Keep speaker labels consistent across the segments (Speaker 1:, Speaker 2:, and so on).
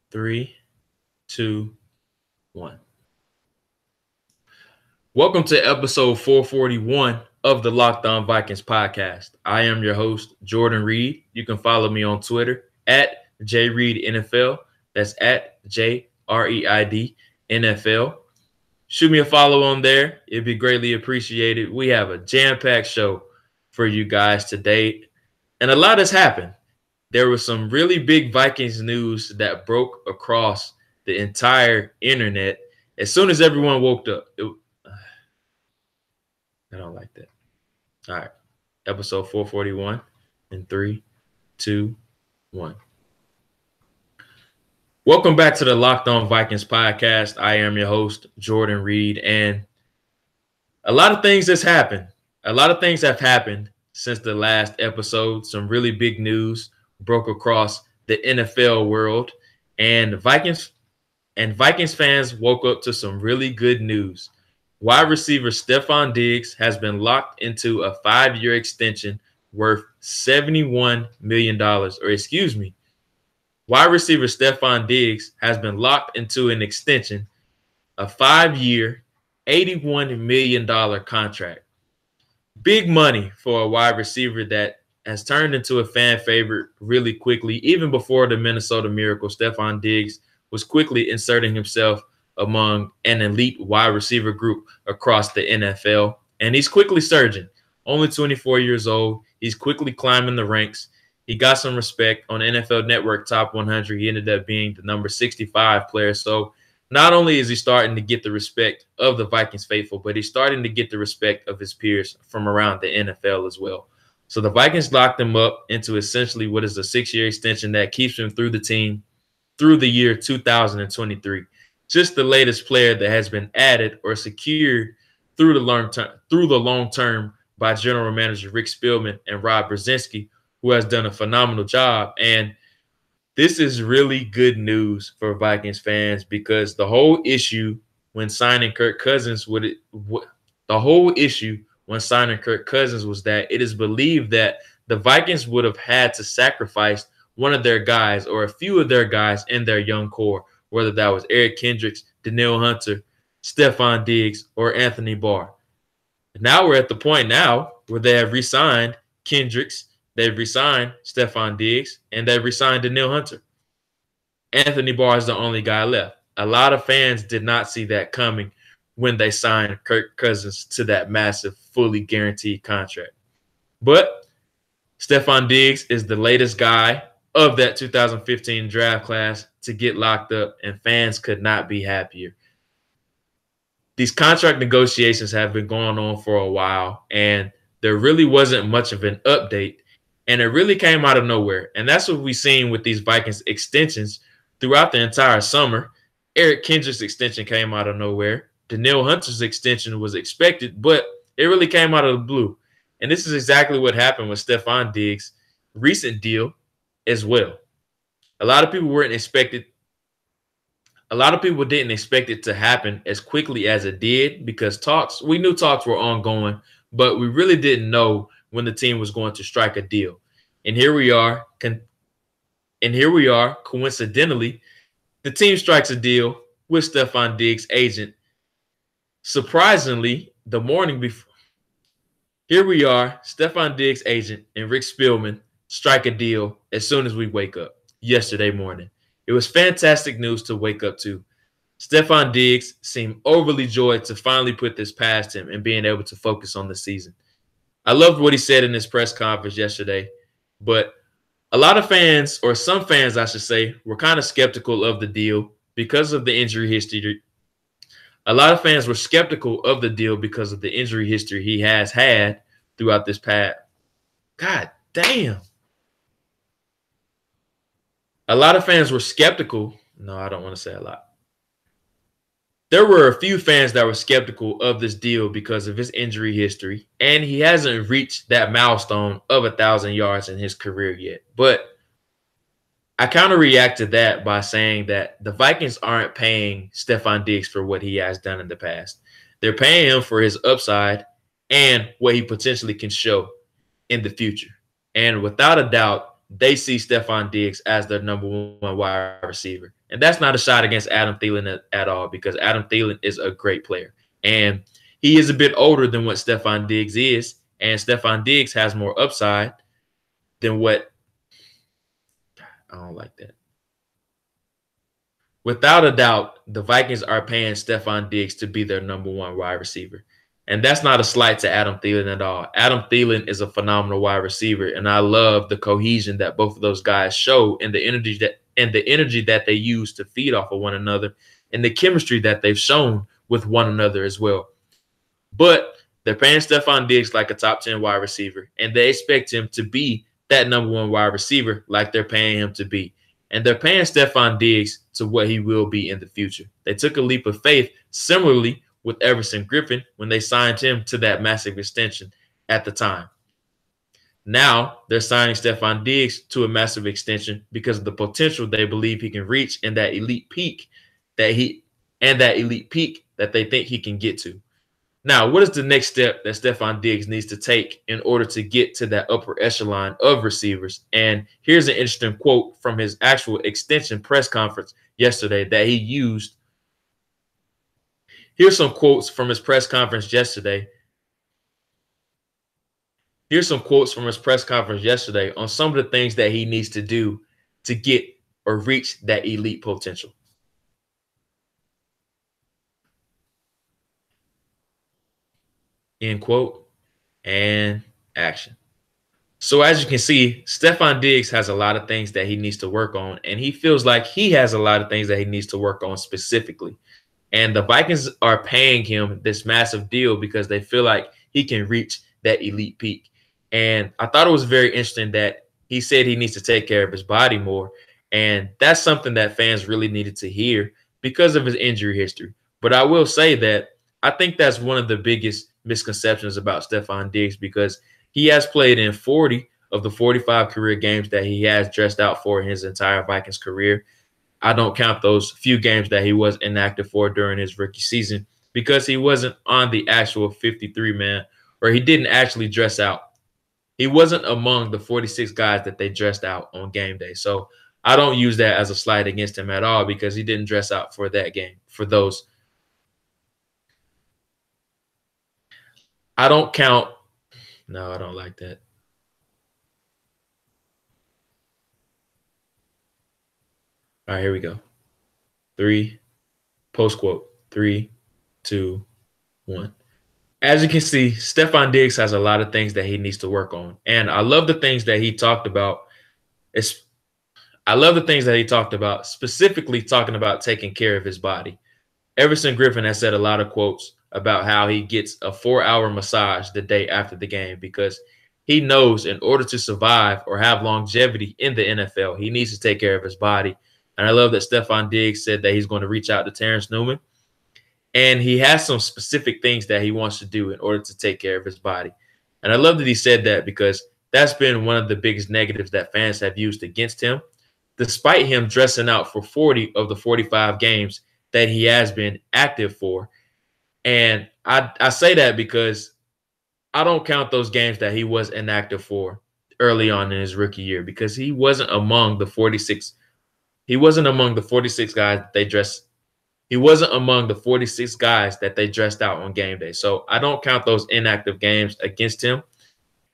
Speaker 1: Three, two, one. Welcome to episode 441 of the Locked On Vikings podcast. I am your host, Jordan Reed. You can follow me on Twitter at JReedNFL. That's at JREID Shoot me a follow on there. It'd be greatly appreciated. We have a jam-packed show for you guys today, and a lot has happened. There was some really big Vikings news that broke across the entire internet as soon as everyone woke up. I don't like that. All right. Episode 441 in 3, 2, 1. Welcome back to the Locked On Vikings podcast. I am your host, Jordan Reed, and a lot of things has happened. A lot of things have happened since the last episode. Some really big news broke across the NFL world, and Vikings fans woke up to some really good news. Wide receiver Stefon Diggs has been locked into a 5-year extension worth $71 million. Wide receiver Stefon Diggs has been locked into an extension, a 5-year, $81 million contract. Big money for a wide receiver that has turned into a fan favorite really quickly. Even before the Minnesota Miracle, Stefon Diggs was quickly inserting himself among an elite wide receiver group across the NFL. And he's quickly surging. Only 24 years old. He's quickly climbing the ranks. He got some respect on NFL Network Top 100. He ended up being the number 65 player. So not only is he starting to get the respect of the Vikings faithful, but he's starting to get the respect of his peers from around the NFL as well. So the Vikings locked him up into essentially what is a 6-year extension that keeps him through the team through the year 2023. Just the latest player that has been added or secured through the long term by general manager Rick Spielman and Rob Brzezinski, who has done a phenomenal job. And this is really good news for Vikings fans because the whole issue when signing Kirk Cousins was that it is believed that the Vikings would have had to sacrifice one of their guys or a few of their guys in their young core, whether that was Eric Kendricks, Danielle Hunter, Stefon Diggs, or Anthony Barr. Now we're at the point now where they have re-signed Kendricks, they've re-signed Stefon Diggs, and they've re-signed Danielle Hunter. Anthony Barr is the only guy left. A lot of fans did not see that coming when they signed Kirk Cousins to that massive, fully guaranteed contract. But Stefon Diggs is the latest guy of that 2015 draft class to get locked up, and fans could not be happier. These contract negotiations have been going on for a while, and there really wasn't much of an update, and it really came out of nowhere. And that's what we've seen with these Vikings extensions throughout the entire summer. Eric Kendricks' extension came out of nowhere. Danielle Hunter's extension was expected, but it really came out of the blue. And this is exactly what happened with Stefon Diggs' recent deal as well. A lot of people didn't expect it to happen as quickly as it did because we knew talks were ongoing, but we really didn't know when the team was going to strike a deal. And here we are, coincidentally, the team strikes a deal with Stefon Diggs' agent. Surprisingly, the morning before, here we are, Stefon Diggs' agent and Rick Spielman strike a deal as soon as we wake up yesterday morning. It was fantastic news to wake up to. Stefon Diggs seemed overly joyed to finally put this past him and being able to focus on the season. I loved what he said in his press conference yesterday, but a lot of fans, or some fans, I should say, were kind of skeptical of the deal because of the injury history. A lot of fans were skeptical of the deal because of the injury history he has had throughout this past. God damn. A lot of fans were skeptical. No, I don't want to say a lot. There were a few fans that were skeptical of this deal because of his injury history, and he hasn't reached that milestone of 1,000 yards in his career yet. But I kind of react to that by saying that the Vikings aren't paying Stefon Diggs for what he has done in the past. They're paying him for his upside and what he potentially can show in the future. And without a doubt, they see Stephon Diggs as their number one wide receiver. And that's not a shot against Adam Thielen at all, because Adam Thielen is a great player. And he is a bit older than what Stephon Diggs is. And Stephon Diggs has more upside than what – I don't like that. Without a doubt, the Vikings are paying Stephon Diggs to be their number one wide receiver. And that's not a slight to Adam Thielen at all. Adam Thielen is a phenomenal wide receiver, and I love the cohesion that both of those guys show and the energy that they use to feed off of one another and the chemistry that they've shown with one another as well. But they're paying Stephon Diggs like a top 10 wide receiver, and they expect him to be that number one wide receiver like they're paying him to be. And they're paying Stephon Diggs to what he will be in the future. They took a leap of faith similarly with Everson Griffin when they signed him to that massive extension at the time. Now they're signing Stephon Diggs to a massive extension because of the potential they believe he can reach and that elite peak that they think he can get to. Now, what is the next step that Stephon Diggs needs to take in order to get to that upper echelon of receivers? And here's an interesting quote from his actual extension press conference yesterday that he used. Here's some quotes from his press conference yesterday. Here's some quotes from his press conference yesterday on some of the things that he needs to do to get or reach that elite potential. End quote, and action. So as you can see, Stephon Diggs has a lot of things that he needs to work on, and he feels like he has a lot of things that he needs to work on specifically. And the Vikings are paying him this massive deal because they feel like he can reach that elite peak. And I thought it was very interesting that he said he needs to take care of his body more. And that's something that fans really needed to hear because of his injury history. But I will say that I think that's one of the biggest misconceptions about Stephon Diggs, because he has played in 40 of the 45 career games that he has dressed out for in his entire Vikings career. I don't count those few games that he was inactive for during his rookie season because he wasn't on the actual 53-man, or he didn't actually dress out. He wasn't among the 46 guys that they dressed out on game day. So I don't use that as a slight against him at all because he didn't dress out for that game, for those. I don't count. No, I don't like that. All right, here we go. Post quote. 3, 2, 1. As you can see, Stephon Diggs has a lot of things that he needs to work on. And I love the things that he talked about. Specifically talking about taking care of his body. Everson Griffin has said a lot of quotes about how he gets a 4-hour massage the day after the game because he knows in order to survive or have longevity in the NFL, he needs to take care of his body. And I love that Stephon Diggs said that he's going to reach out to Terrence Newman. And he has some specific things that he wants to do in order to take care of his body. And I love that he said that because that's been one of the biggest negatives that fans have used against him, despite him dressing out for 40 of the 45 games that he has been active for. And I say that because I don't count those games that he was inactive for early on in his rookie year because he wasn't among the 46. He wasn't among the 46 guys that they dressed. He wasn't among the 46 guys that they dressed out on game day. So I don't count those inactive games against him.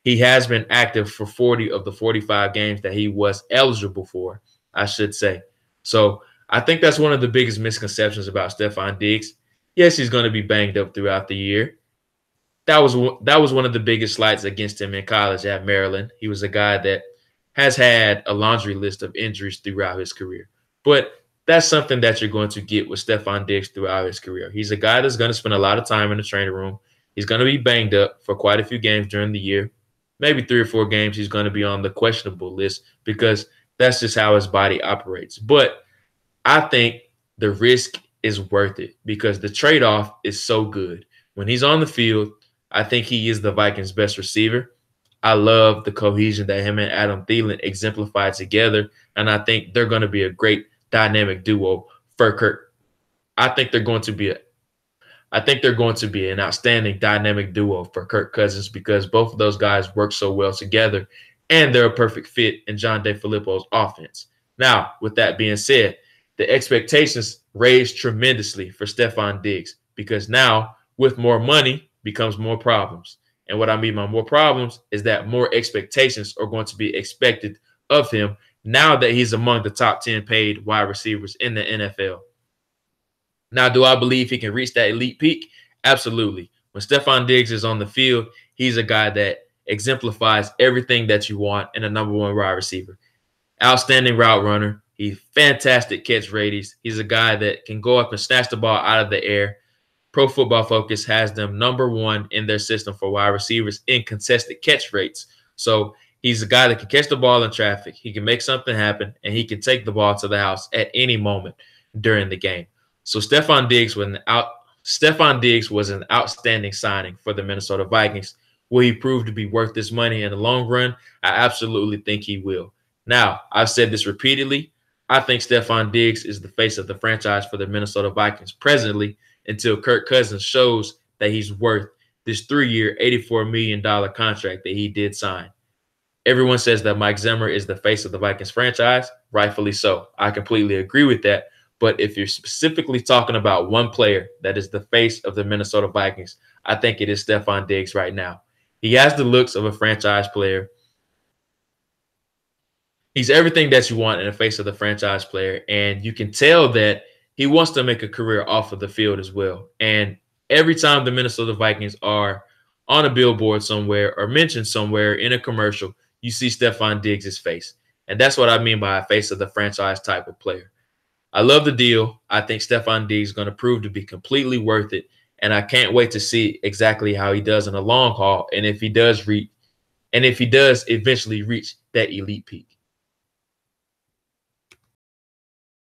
Speaker 1: He has been active for 40 of the 45 games that he was eligible for, I should say. So I think that's one of the biggest misconceptions about Stephon Diggs. Yes, he's going to be banged up throughout the year. That was one of the biggest slights against him in college at Maryland. He was a guy that has had a laundry list of injuries throughout his career. But that's something that you're going to get with Stephon Diggs throughout his career. He's a guy that's going to spend a lot of time in the training room. He's going to be banged up for quite a few games during the year. Maybe 3 or 4 games he's going to be on the questionable list because that's just how his body operates. But I think the risk is worth it because the trade-off is so good. When he's on the field, I think he is the Vikings' best receiver. I love the cohesion that him and Adam Thielen exemplify together, and I think they're going to be a great dynamic duo for Kirk. I think they're going to be an outstanding dynamic duo for Kirk Cousins because both of those guys work so well together. and they're a perfect fit in John DeFilippo's offense. Now, with that being said, the expectations raised tremendously for Stefon Diggs because now, with more money, becomes more problems. And what I mean by more problems is that more expectations are going to be expected of him now that he's among the top 10 paid wide receivers in the NFL. Now, do I believe he can reach that elite peak? Absolutely. When Stefon Diggs is on the field, he's a guy that exemplifies everything that you want in a number one wide receiver. Outstanding route runner. He's fantastic catch radius. He's a guy that can go up and snatch the ball out of the air. Pro Football Focus has them number one in their system for wide receivers in contested catch rates. So he's a guy that can catch the ball in traffic. He can make something happen, and he can take the ball to the house at any moment during the game. So Stefon Diggs was an outstanding signing for the Minnesota Vikings. Will he prove to be worth this money in the long run? I absolutely think he will. Now, I've said this repeatedly. I think Stefon Diggs is the face of the franchise for the Minnesota Vikings presently until Kirk Cousins shows that he's worth this 3-year, $84 million contract that he did sign. Everyone says that Mike Zimmer is the face of the Vikings franchise. Rightfully so. I completely agree with that. But if you're specifically talking about one player that is the face of the Minnesota Vikings, I think it is Stefon Diggs right now. He has the looks of a franchise player. He's everything that you want in the face of the franchise player. And you can tell that he wants to make a career off of the field as well. And every time the Minnesota Vikings are on a billboard somewhere or mentioned somewhere in a commercial, you see Stefon Diggs' face. And that's what I mean by a face of the franchise type of player. I love the deal. I think Stefon Diggs is going to prove to be completely worth it. And I can't wait to see exactly how he does in the long haul. And if he does eventually reach that elite peak.